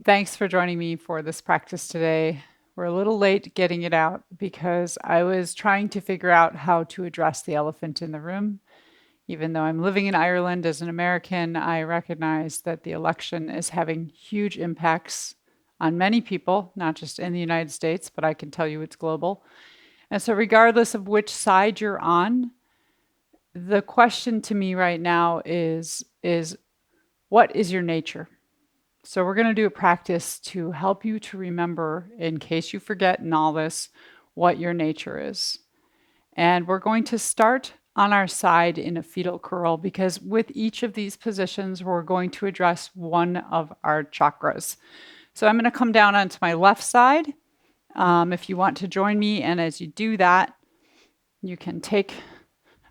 Thanks for joining me for this practice today. We're a little late getting it out because I was trying to figure out how to address the elephant in the room. Even though I'm living in Ireland as an American, I recognize that the election is having huge impacts on many people, not just in the United States, but I can tell you it's global. And so, regardless of which side you're on, the question to me right now is what is your nature? So we're going to do a practice to help you to remember, in case you forget in all this, what your nature is. And we're going to start on our side in a fetal curl because with each of these positions, we're going to address one of our chakras. So I'm going to come down onto my left side. If you want to join me, and as you do that, you can take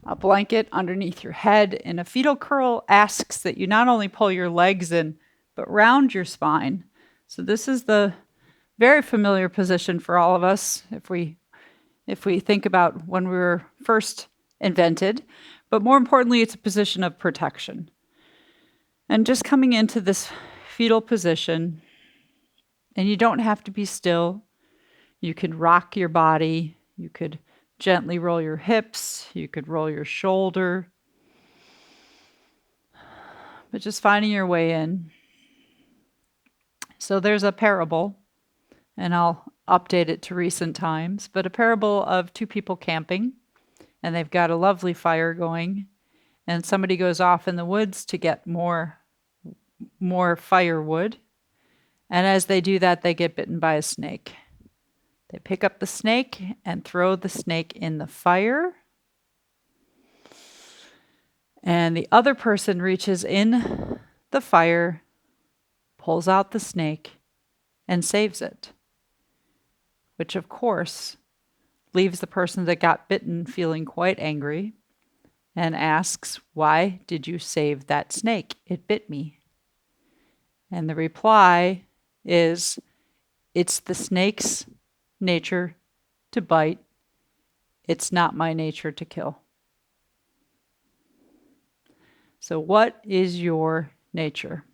a blanket underneath your head. And a fetal curl asks that you not only pull your legs in, but round your spine. So this is the very familiar position for all of us if we think about when we were first invented, but more importantly, it's a position of protection. And just coming into this fetal position, and you don't have to be still. You could rock your body. You could gently roll your hips. You could roll your shoulder. But just finding your way in. So there's a parable, and I'll update it to recent times, but a parable of two people camping, and they've got a lovely fire going, and somebody goes off in the woods to get more firewood. And as they do that, they get bitten by a snake. They pick up the snake and throw the snake in the fire. And the other person reaches in the fire, pulls out the snake, and saves it. Which, of course, leaves the person that got bitten feeling quite angry and asks, "Why did you save that snake? It bit me." And the reply is, "It's the snake's nature to bite. It's not my nature to kill." So what is your nature?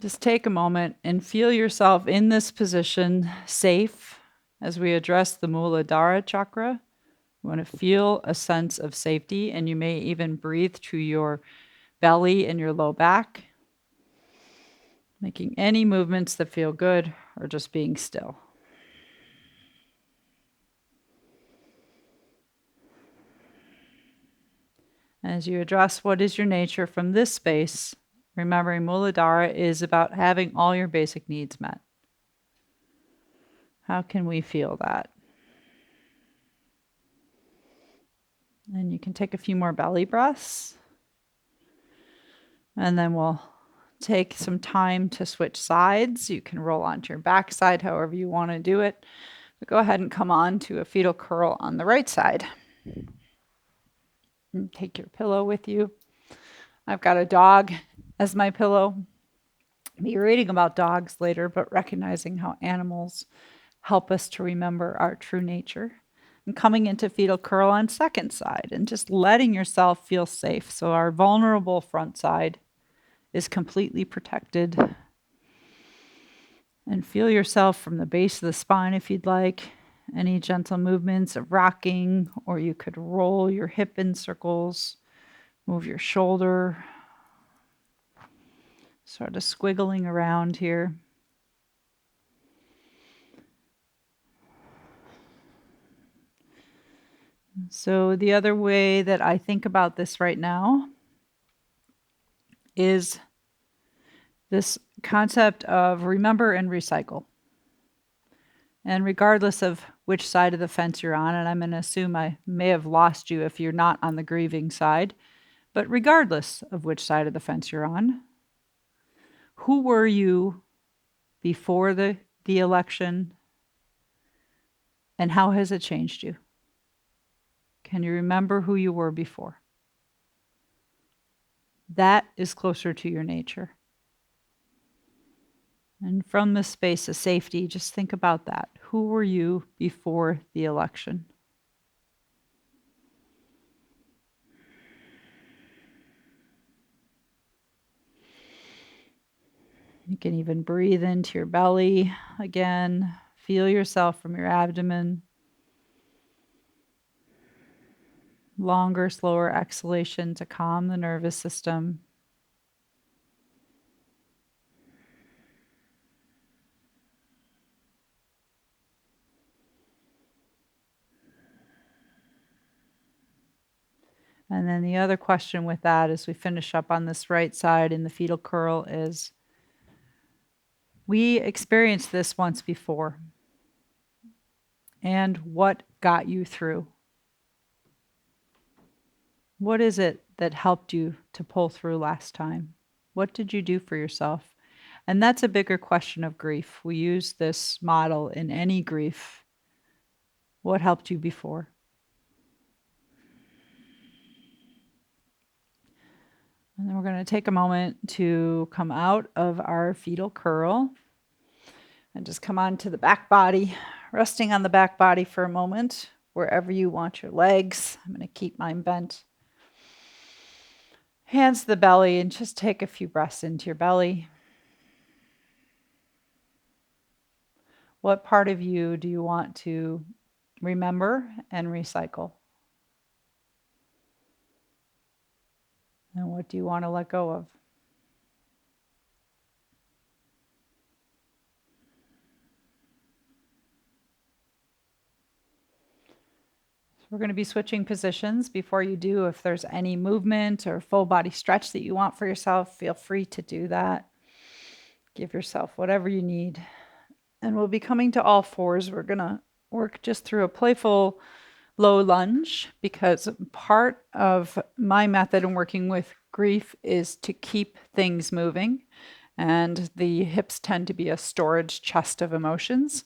Just take a moment and feel yourself in this position, safe, as we address the Muladhara chakra. You want to feel a sense of safety, and you may even breathe to your belly and your low back, making any movements that feel good or just being still. As you address what is your nature from this space, remembering Muladhara is about having all your basic needs met. How can we feel that? And you can take a few more belly breaths. And then we'll take some time to switch sides. You can roll onto your back side however you want to do it. But go ahead and come on to a fetal curl on the right side. And take your pillow with you. I've got a dog as my pillow. I'll be reading about dogs later, but recognizing how animals help us to remember our true nature. And coming into fetal curl on second side and just letting yourself feel safe. So our vulnerable front side is completely protected. And feel yourself from the base of the spine if you'd like. Any gentle movements of rocking, or you could roll your hip in circles, move your shoulder, sort of squiggling around here. So the other way that I think about this right now is this concept of remember and recycle. And regardless of which side of the fence you're on, and I'm going to assume I may have lost you if you're not on the grieving side, but regardless of which side of the fence you're on, who were you before the election, and how has it changed you? Can you remember who you were before? That is closer to your nature. And from this space of safety, just think about that. Who were you before the election? You can even breathe into your belly again. Feel yourself from your abdomen. Longer, slower exhalation to calm the nervous system. And then the other question with that, as we finish up on this right side in the fetal curl, is we experienced this once before. And what got you through? What is it that helped you to pull through last time? What did you do for yourself? And that's a bigger question of grief. We use this model in any grief. What helped you before? And then we're going to take a moment to come out of our fetal curl and just come on to the back body, resting on the back body for a moment, wherever you want your legs. I'm going to keep mine bent. Hands to the belly and just take a few breaths into your belly. What part of you do you want to remember and recycle? And what do you want to let go of? So we're going to be switching positions. Before you do, if there's any movement or full body stretch that you want for yourself, feel free to do that. Give yourself whatever you need. And we'll be coming to all fours. We're going to work just through a playful low lunge, because part of my method in working with grief is to keep things moving. And the hips tend to be a storage chest of emotions.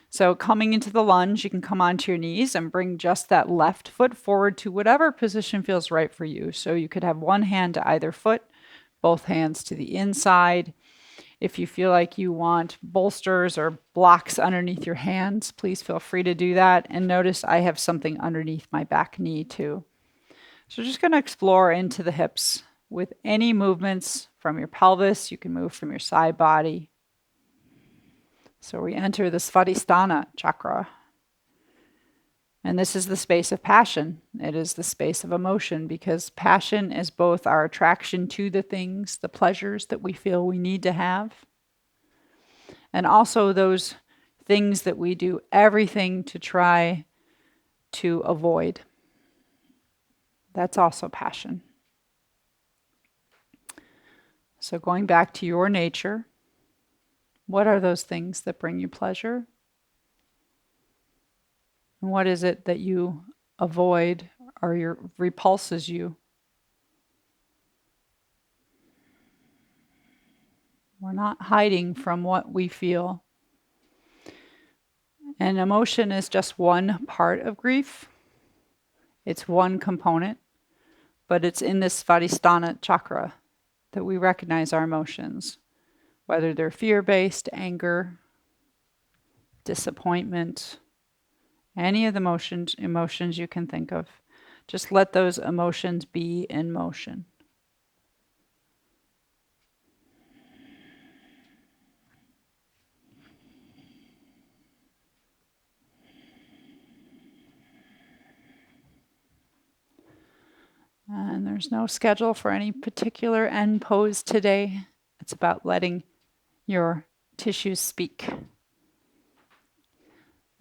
So coming into the lunge, you can come onto your knees and bring just that left foot forward to whatever position feels right for you. So you could have one hand to either foot, both hands to the inside. If you feel like you want bolsters or blocks underneath your hands, please feel free to do that. And notice I have something underneath my back knee too. So just going to explore into the hips with any movements from your pelvis. You can move from your side body. So we enter the Svadhisthana chakra. And this is the space of passion. It is the space of emotion, because passion is both our attraction to the things, the pleasures that we feel we need to have, and also those things that we do everything to try to avoid. That's also passion. So going back to your nature, what are those things that bring you pleasure? And what is it that you avoid or repulses you? We're not hiding from what we feel. And emotion is just one part of grief. It's one component, but it's in this Svadhisthana chakra that we recognize our emotions, whether they're fear-based, anger, disappointment, any of the emotions you can think of. Just let those emotions be in motion. And there's no schedule for any particular end pose today. It's about letting your tissues speak.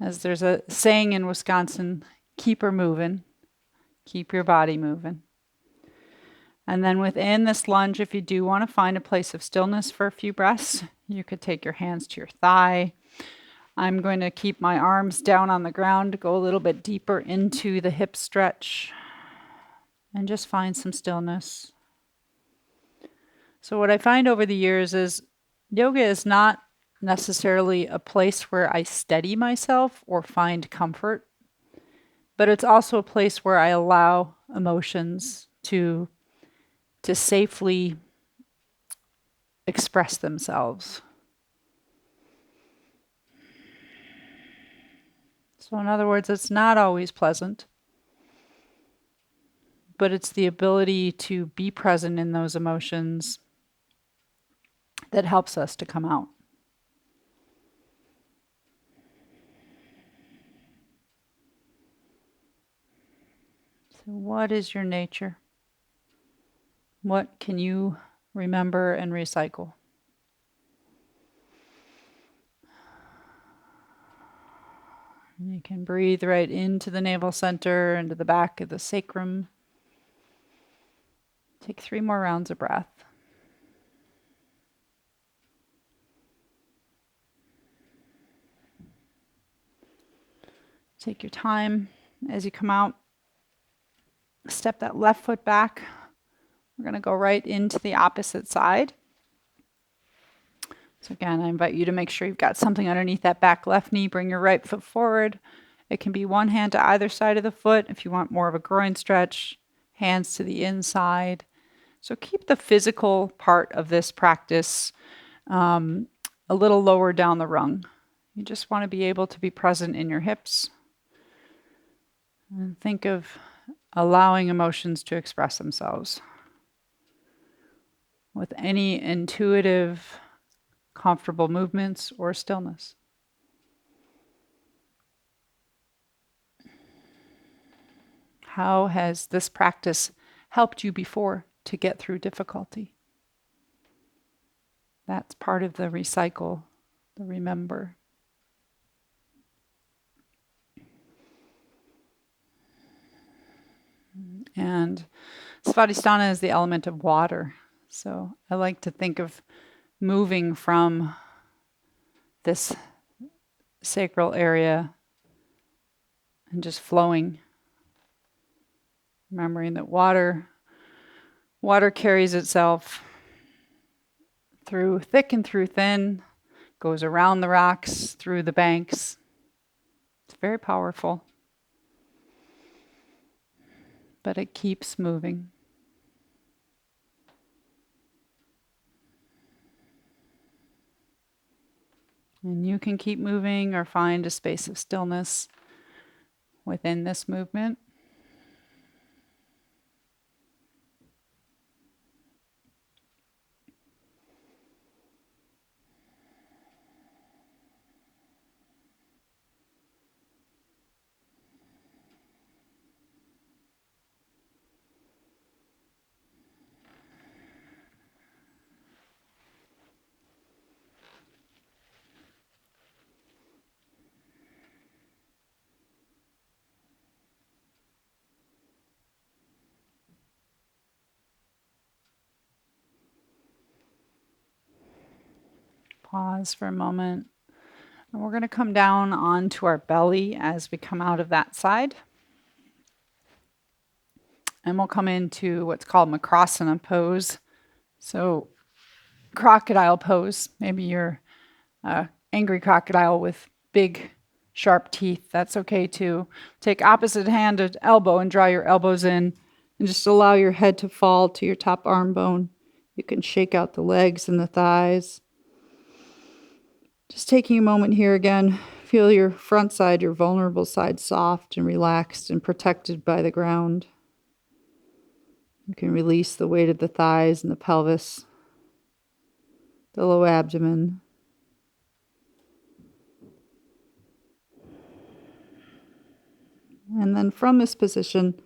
As there's a saying in Wisconsin, keep her moving, keep your body moving. And then within this lunge, if you do want to find a place of stillness for a few breaths, you could take your hands to your thigh. I'm going to keep my arms down on the ground, go a little bit deeper into the hip stretch, and just find some stillness. So what I find over the years is yoga is not necessarily a place where I steady myself or find comfort, but it's also a place where I allow emotions to safely express themselves. So in other words, it's not always pleasant, but it's the ability to be present in those emotions, that helps us to come out. So what is your nature? What can you remember and recycle? You can breathe right into the navel center, into the back of the sacrum. Take 3 more rounds of breath. Take your time as you come out. Step that left foot back. We're going to go right into the opposite side. So again, I invite you to make sure you've got something underneath that back left knee. Bring your right foot forward. It can be one hand to either side of the foot if you want more of a groin stretch, hands to the inside. So keep the physical part of this practice a little lower down the rung. You just want to be able to be present in your hips. And think of allowing emotions to express themselves with any intuitive, comfortable movements or stillness. How has this practice helped you before to get through difficulty? That's part of the recycle, the remember. And Svadhisthana is the element of water. So I like to think of moving from this sacral area and just flowing. Remembering that water carries itself through thick and through thin, goes around the rocks, through the banks. It's very powerful. But it keeps moving. And you can keep moving or find a space of stillness within this movement. Pause for a moment. And we're going to come down onto our belly as we come out of that side. And we'll come into what's called Makrasana pose. So crocodile pose. Maybe you're an angry crocodile with big, sharp teeth. That's okay too. Take opposite hand to elbow and draw your elbows in. And just allow your head to fall to your top arm bone. You can shake out the legs and the thighs. Just taking a moment here again, feel your front side, your vulnerable side, soft and relaxed and protected by the ground. You can release the weight of the thighs and the pelvis, the low abdomen. And then from this position,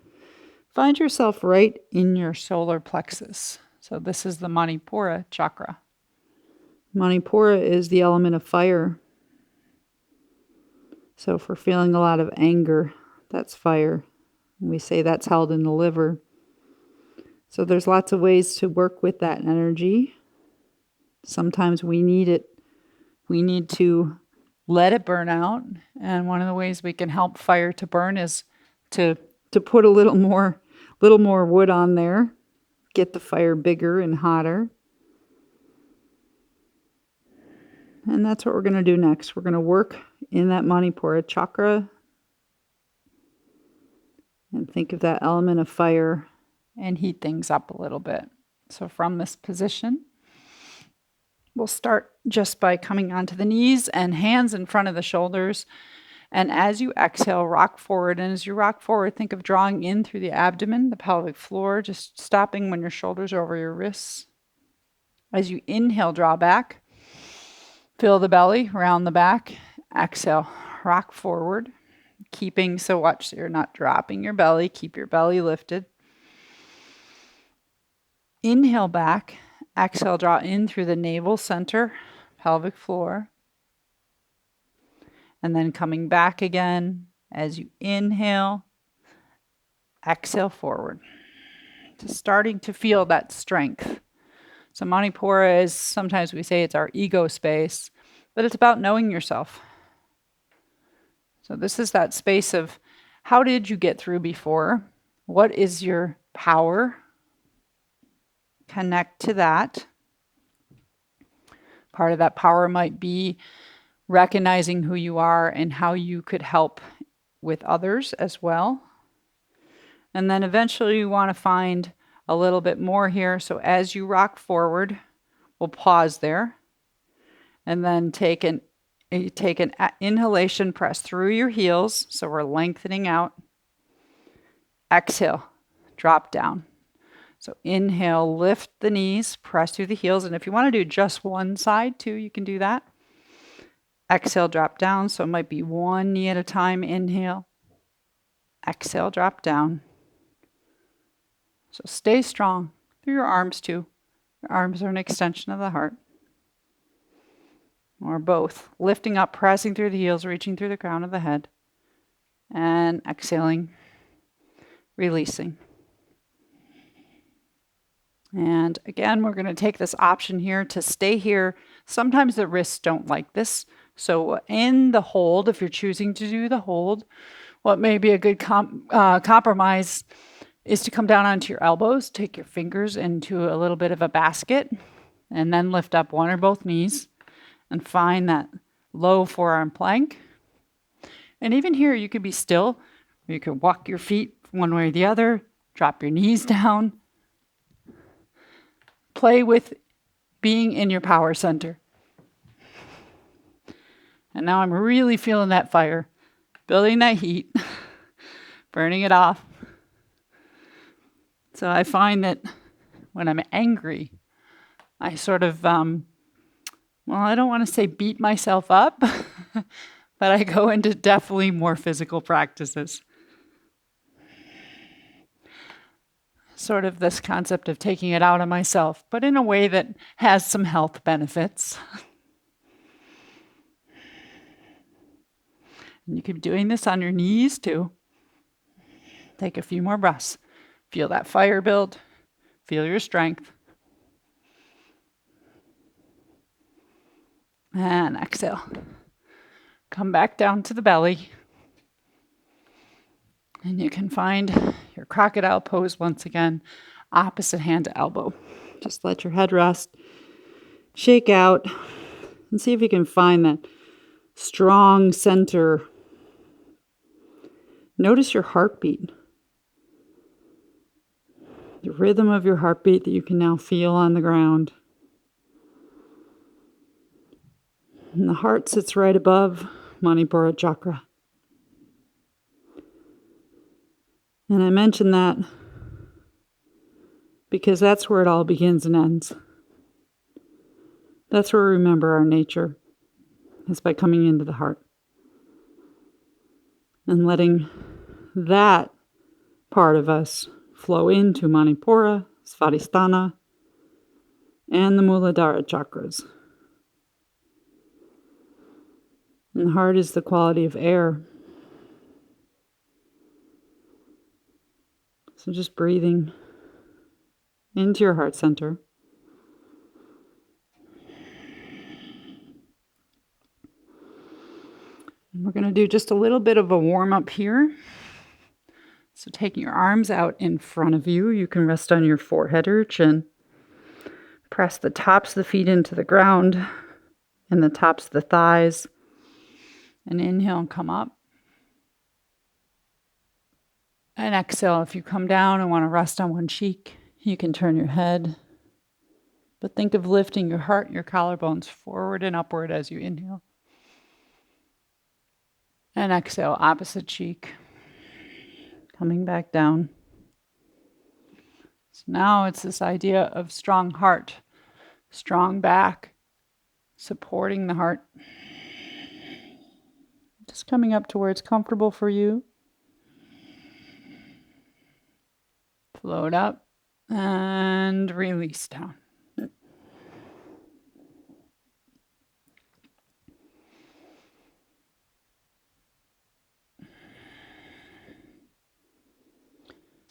find yourself right in your solar plexus. So this is the Manipura chakra. Manipura is the element of fire. So if we're feeling a lot of anger, that's fire. And we say that's held in the liver. So there's lots of ways to work with that energy. Sometimes we need it. We need to let it burn out. And one of the ways we can help fire to burn is to put a little more wood on there, get the fire bigger and hotter. And that's what we're going to do next. We're going to work in that Manipura chakra and think of that element of fire and heat things up a little bit. So from this position, we'll start just by coming onto the knees and hands in front of the shoulders. And as you exhale, rock forward. And as you rock forward, think of drawing in through the abdomen, the pelvic floor, just stopping when your shoulders are over your wrists. As you inhale, draw back. Fill the belly, round the back. Exhale, rock forward. So watch so you're not dropping your belly. Keep your belly lifted. Inhale back. Exhale, draw in through the navel center, pelvic floor. And then coming back again as you inhale, exhale forward. Just starting to feel that strength. So Manipura is, sometimes we say it's our ego space, but it's about knowing yourself. So this is that space of how did you get through before? What is your power? Connect to that. Part of that power might be recognizing who you are and how you could help with others as well. And then eventually you want to find a little bit more here. So as you rock forward, we'll pause there and then take an inhalation, press through your heels. So we're lengthening out. Exhale, drop down. So inhale, lift the knees, press through the heels. And if you want to do just one side too, you can do that. Exhale, drop down. So it might be one knee at a time. Inhale. Exhale, drop down. So stay strong through your arms too. Your arms are an extension of the heart. Or both. Lifting up, pressing through the heels, reaching through the crown of the head. And exhaling, releasing. And again, we're going to take this option here to stay here. Sometimes the wrists don't like this. So in the hold, if you're choosing to do the hold, what may be a good compromise is to come down onto your elbows, take your fingers into a little bit of a basket, and then lift up one or both knees and find that low forearm plank. And even here, you could be still. You could walk your feet one way or the other, drop your knees down. Play with being in your power center. And now I'm really feeling that fire, building that heat, burning it off. So I find that when I'm angry, I sort of, I don't want to say beat myself up, but I go into definitely more physical practices. Sort of this concept of taking it out on myself, but in a way that has some health benefits. And you keep doing this on your knees too. Take a few more breaths. Feel that fire build. Feel your strength. And exhale. Come back down to the belly. And you can find your crocodile pose once again, opposite hand to elbow. Just let your head rest. Shake out. And see if you can find that strong center. Notice your heartbeat. The rhythm of your heartbeat that you can now feel on the ground. And the heart sits right above Manipura chakra. And I mention that because that's where it all begins and ends. That's where we remember our nature, is by coming into the heart. And letting that part of us flow into Manipura, Svadhisthana, and the Muladhara chakras. And the heart is the quality of air. So just breathing into your heart center. And we're going to do just a little bit of a warm up here. So taking your arms out in front of you, you can rest on your forehead or your chin. Press the tops of the feet into the ground and the tops of the thighs. And inhale and come up. And exhale, if you come down and want to rest on one cheek, you can turn your head. But think of lifting your heart and your collarbones forward and upward as you inhale. And exhale, opposite cheek. Coming back down. So now it's this idea of strong heart, Strong back, supporting the heart. Just coming up to where it's comfortable for you. Float up and release down.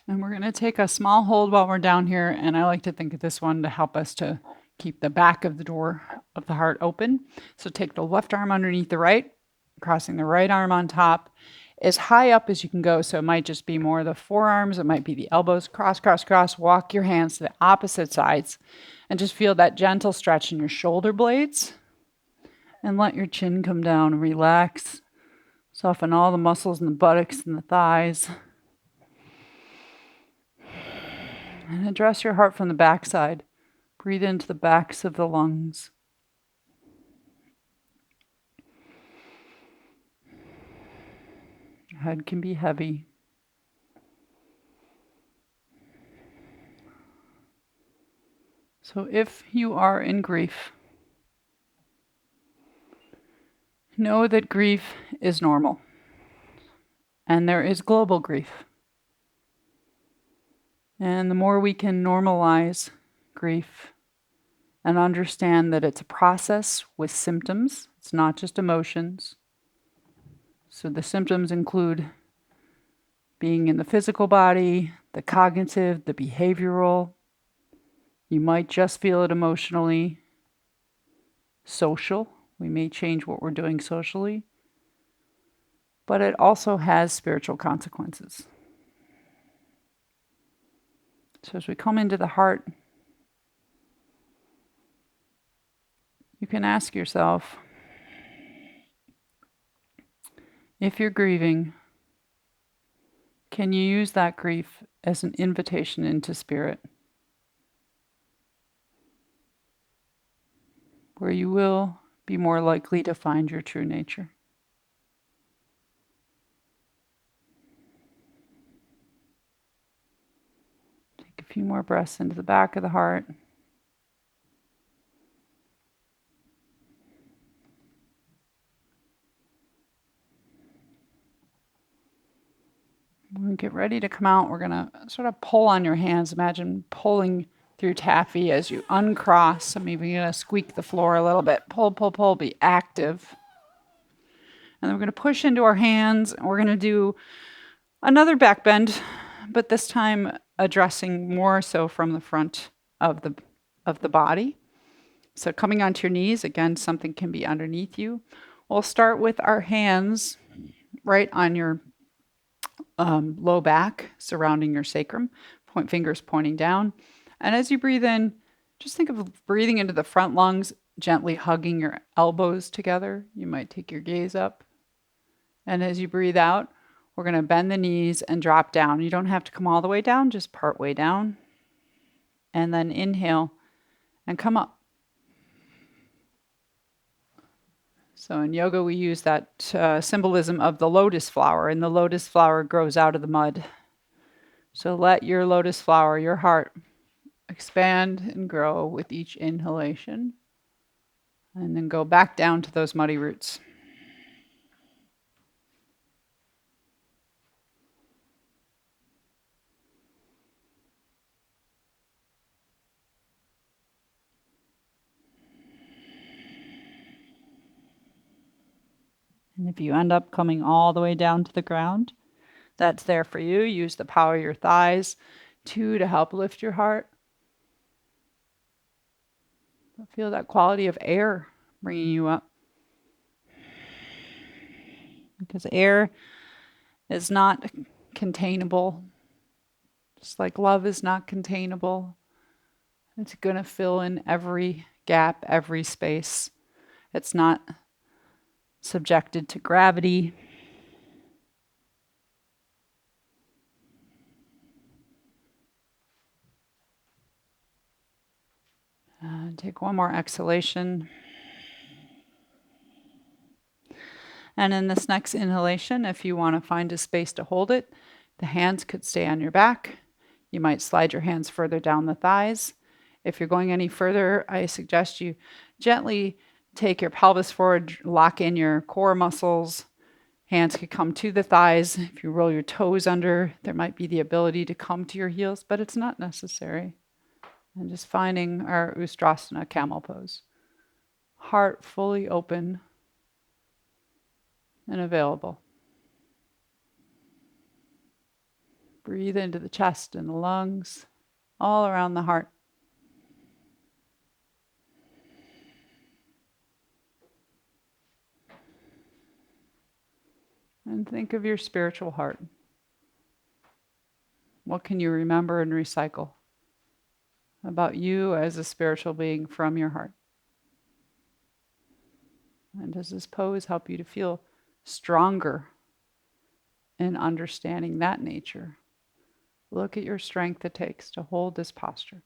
And we're going to take a small hold while we're down here. And I like to think of this one to help us to keep the back of the door of the heart open. So take the left arm underneath the right, crossing the right arm on top, as high up as you can go. So it might just be more the forearms, it might be the elbows. Cross, cross, cross. Walk your hands to the opposite sides and just feel that gentle stretch in your shoulder blades. And let your chin come down and relax. Soften all the muscles in the buttocks and the thighs. And address your heart from the backside. Breathe into the backs of the lungs. Your head can be heavy. So if you are in grief, know that grief is normal. And there is global grief. And the more we can normalize grief and understand that it's a process with symptoms, it's not just emotions. So the symptoms include being in the physical body, the cognitive, the behavioral. You might just feel it emotionally. Social. We may change what we're doing socially. But it also has spiritual consequences. So as we come into the heart, you can ask yourself, if you're grieving, can you use that grief as an invitation into spirit? Where you will be more likely to find your true nature. Take a few more breaths into the back of the heart. When we get ready to come out, we're going to sort of pull on your hands. Imagine pulling through taffy as you uncross. I'm even going to squeak the floor a little bit. Pull, pull, pull, be active. And then we're going to push into our hands. And we're going to do another back bend, but this time addressing more so from the front of the body. So coming onto your knees, again, something can be underneath you. We'll start with our hands right on your low back, surrounding your sacrum, fingers pointing down. And as you breathe in, just think of breathing into the front lungs, gently hugging your elbows together. You might take your gaze up. And as you breathe out, we're going to bend the knees and drop down. You don't have to come all the way down, just part way down. And then inhale and come up. So in yoga, we use that symbolism of the lotus flower, and the lotus flower grows out of the mud. So let your lotus flower, your heart, expand and grow with each inhalation. And then go back down to those muddy roots. And if you end up coming all the way down to the ground, that's there for you. Use the power of your thighs, to help lift your heart. Feel that quality of air bringing you up. Because air is not containable. Just like love is not containable. It's going to fill in every gap, every space. It's not subjected to gravity. Take one more exhalation. And in this next inhalation, if you want to find a space to hold it, the hands could stay on your back. You might slide your hands further down the thighs. If you're going any further, I suggest you gently take your pelvis forward, lock in your core muscles. Hands could come to the thighs. If you roll your toes under, there might be the ability to come to your heels, but it's not necessary. And just finding our Ustrasana camel pose. Heart fully open and available. Breathe into the chest and the lungs, all around the heart. And think of your spiritual heart. What can you remember and recycle about you as a spiritual being from your heart? And does this pose help you to feel stronger in understanding that nature? Look at your strength it takes to hold this posture.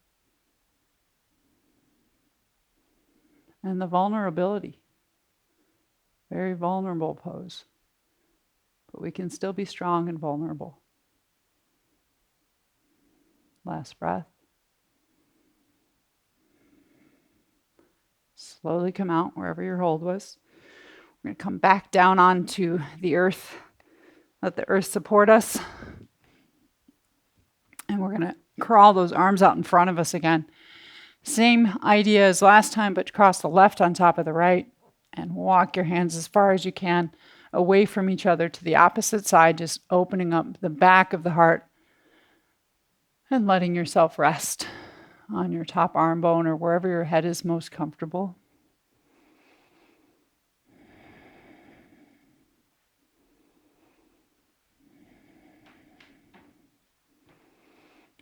And the vulnerability. Very vulnerable pose. But we can still be strong and vulnerable. Last breath. Slowly come out wherever your hold was. We're going to come back down onto the earth. Let the earth support us. And we're going to crawl those arms out in front of us again. Same idea as last time, but cross the left on top of the right and walk your hands as far as you can away from each other to the opposite side, just opening up the back of the heart and letting yourself rest on your top arm bone or wherever your head is most comfortable.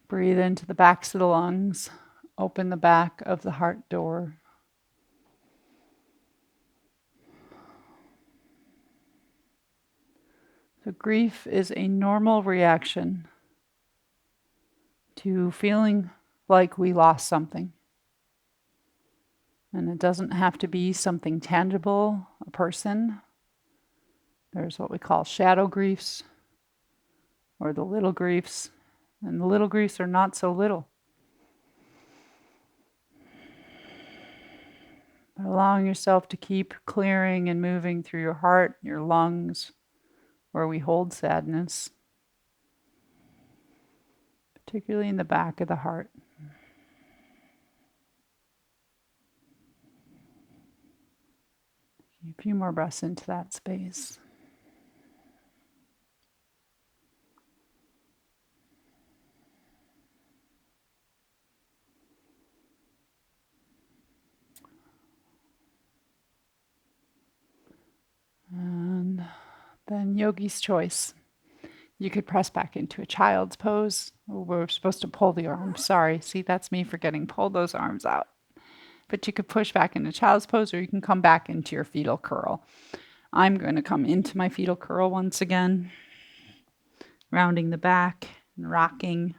Breathe into the backs of the lungs. Open the back of the heart door. So grief is a normal reaction to feeling like we lost something. And it doesn't have to be something tangible, a person. There's what we call shadow griefs or the little griefs. And the little griefs are not so little. Allowing yourself to keep clearing and moving through your heart, your lungs, where we hold sadness, particularly in the back of the heart. A few more breaths into that space. And then yogi's choice. You could press back into a child's pose. Oh, we're supposed to pull the arms. Sorry. See, that's me forgetting. Pull those arms out. But you could push back into child's pose, or you can come back into your fetal curl. I'm going to come into my fetal curl once again, rounding the back and rocking.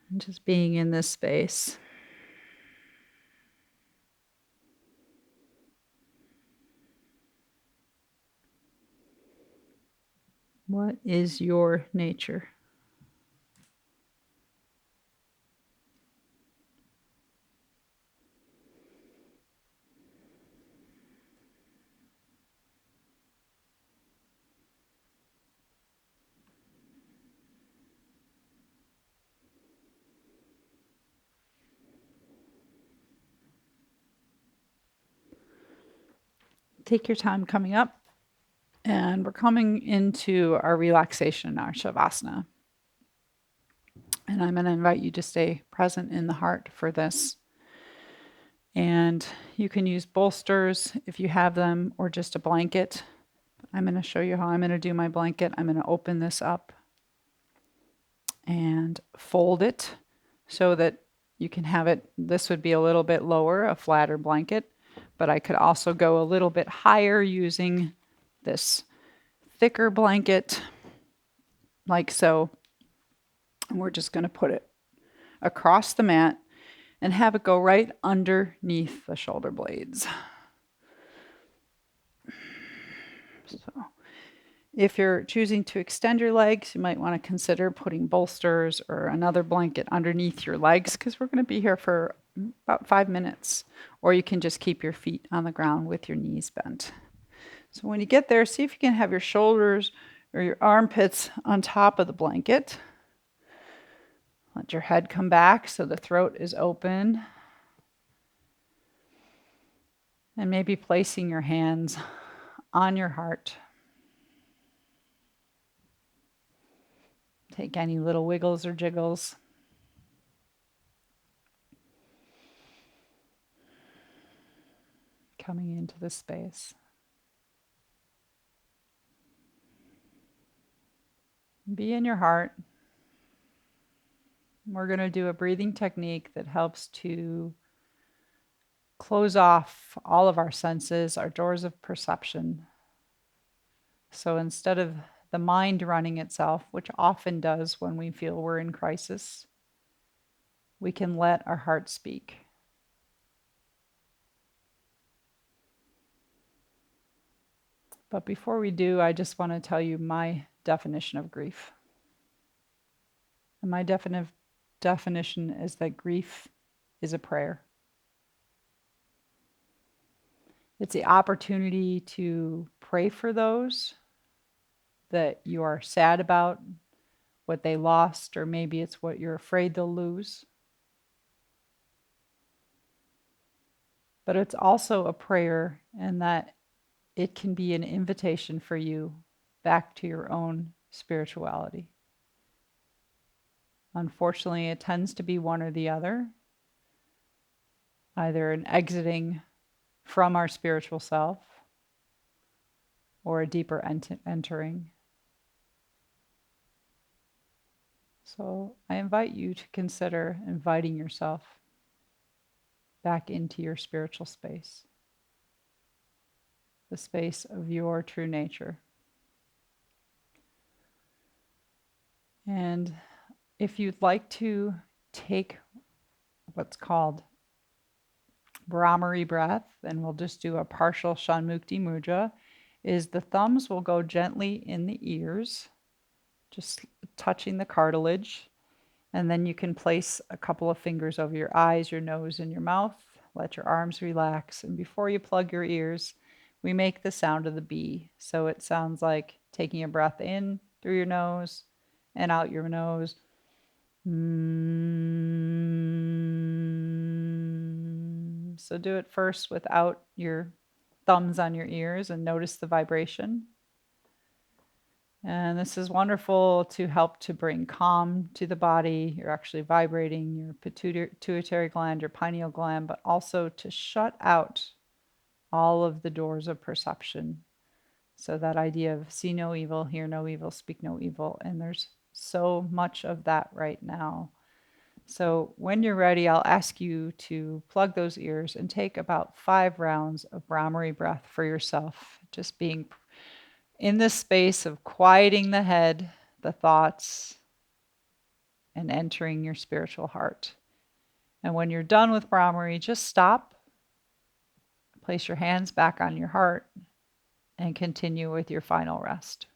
And just being in this space. What is your nature? Take your time coming up, and we're coming into our relaxation, our shavasana. And I'm going to invite you to stay present in the heart for this. And you can use bolsters if you have them, or just a blanket. I'm going to show you how I'm going to do my blanket. I'm going to open this up and fold it so that you can have it. This would be a little bit lower, a flatter blanket, but I could also go a little bit higher using this thicker blanket, like so. And we're just going to put it across the mat and have it go right underneath the shoulder blades. So If you're choosing to extend your legs, you might want to consider putting bolsters or another blanket underneath your legs because we're going to be here for about 5 minutes. Or you can just keep your feet on the ground with your knees bent. So when you get there, see if you can have your shoulders or your armpits on top of the blanket. Let your head come back so the throat is open. And maybe placing your hands on your heart. Take any little wiggles or jiggles. Coming into the space. Be in your heart. We're going to do a breathing technique that helps to close off all of our senses, our doors of perception. So instead of the mind running itself, which often does when we feel we're in crisis, we can let our heart speak. But before we do, I just want to tell you my definition of grief. And my definition is that grief is a prayer. It's the opportunity to pray for those that you are sad about, what they lost, or maybe it's what you're afraid they'll lose. But it's also a prayer, and that it can be an invitation for you back to your own spirituality. Unfortunately, it tends to be one or the other, either an exiting from our spiritual self or a deeper entering. So I invite you to consider inviting yourself back into your spiritual space, the space of your true nature. And if you'd like to take what's called Brahmari breath, and we'll just do a partial Shanmukti mudra, is the thumbs will go gently in the ears, just touching the cartilage. And then you can place a couple of fingers over your eyes, your nose, and your mouth. Let your arms relax. And before you plug your ears, we make the sound of the B. So it sounds like taking a breath in through your nose and out your nose. So do it first without your thumbs on your ears and notice the vibration. And this is wonderful to help to bring calm to the body. You're actually vibrating your pituitary gland, your pineal gland, but also to shut out all of the doors of perception. So that idea of see no evil, hear no evil, speak no evil. And there's so much of that right now. So when you're ready, I'll ask you to plug those ears and take about 5 rounds of Brahmari breath for yourself, just being in this space of quieting the head, the thoughts, and entering your spiritual heart. And when you're done with Brahmari, just stop, place your hands back on your heart, and continue with your final rest.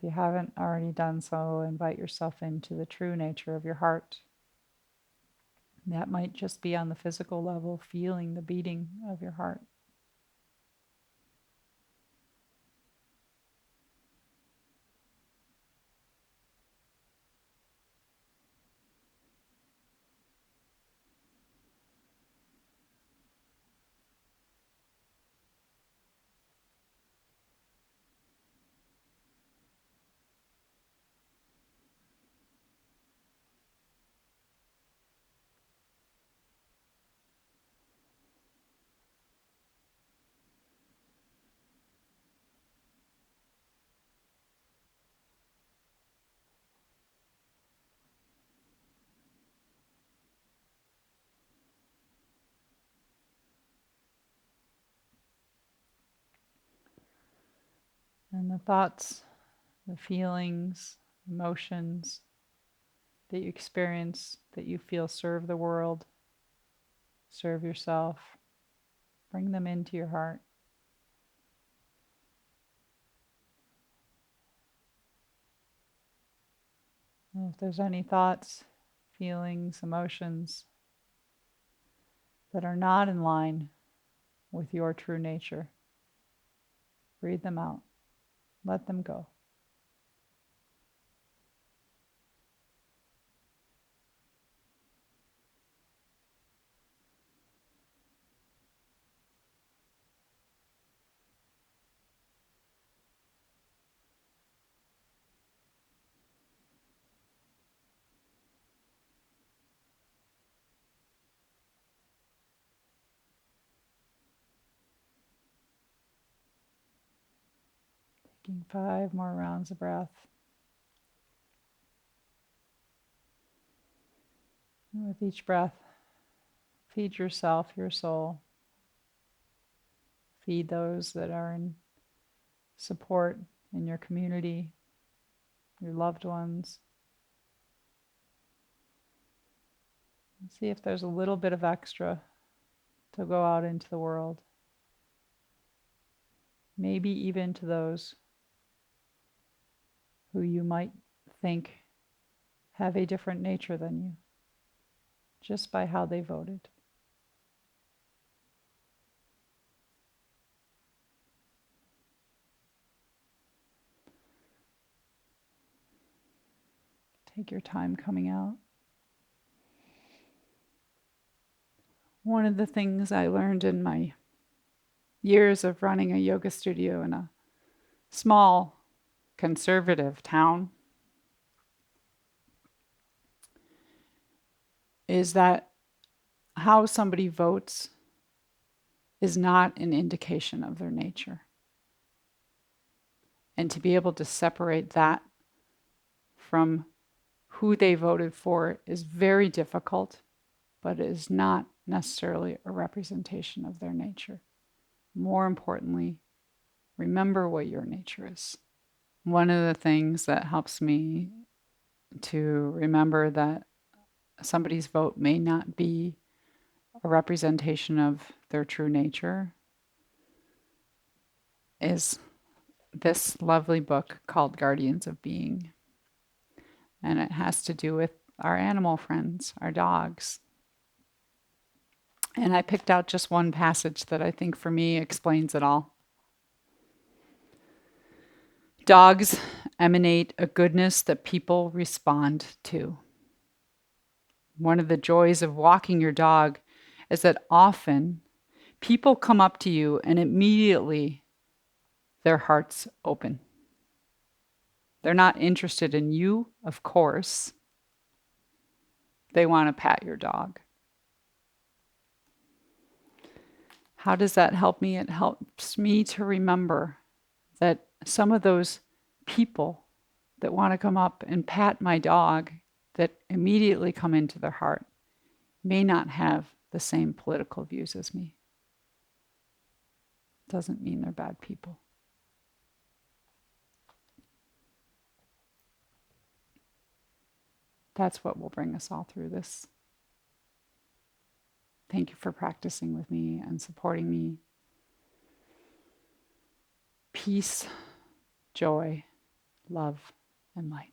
If you haven't already done so, invite yourself into the true nature of your heart. That might just be on the physical level, feeling the beating of your heart. And the thoughts, the feelings, emotions that you experience, that you feel serve the world, serve yourself, bring them into your heart. And if there's any thoughts, feelings, emotions that are not in line with your true nature, breathe them out. Let them go. Taking 5 more rounds of breath. And with each breath, feed yourself, your soul. Feed those that are in support in your community, your loved ones. And see if there's a little bit of extra to go out into the world. Maybe even to those who you might think have a different nature than you, just by how they voted. Take your time coming out. One of the things I learned in my years of running a yoga studio in a small conservative town is that how somebody votes is not an indication of their nature. And to be able to separate that from who they voted for is very difficult, but it is not necessarily a representation of their nature. More importantly, remember what your nature is. One of the things that helps me to remember that somebody's vote may not be a representation of their true nature is this lovely book called Guardians of Being. And it has to do with our animal friends, our dogs. And I picked out just one passage that I think for me explains it all. Dogs emanate a goodness that people respond to. One of the joys of walking your dog is that often people come up to you and immediately their hearts open. They're not interested in you, of course. They want to pat your dog. How does that help me? It helps me to remember that some of those people that want to come up and pat my dog, that immediately come into their heart, may not have the same political views as me. Doesn't mean they're bad people. That's what will bring us all through this. Thank you for practicing with me and supporting me. Peace, joy, love, and light.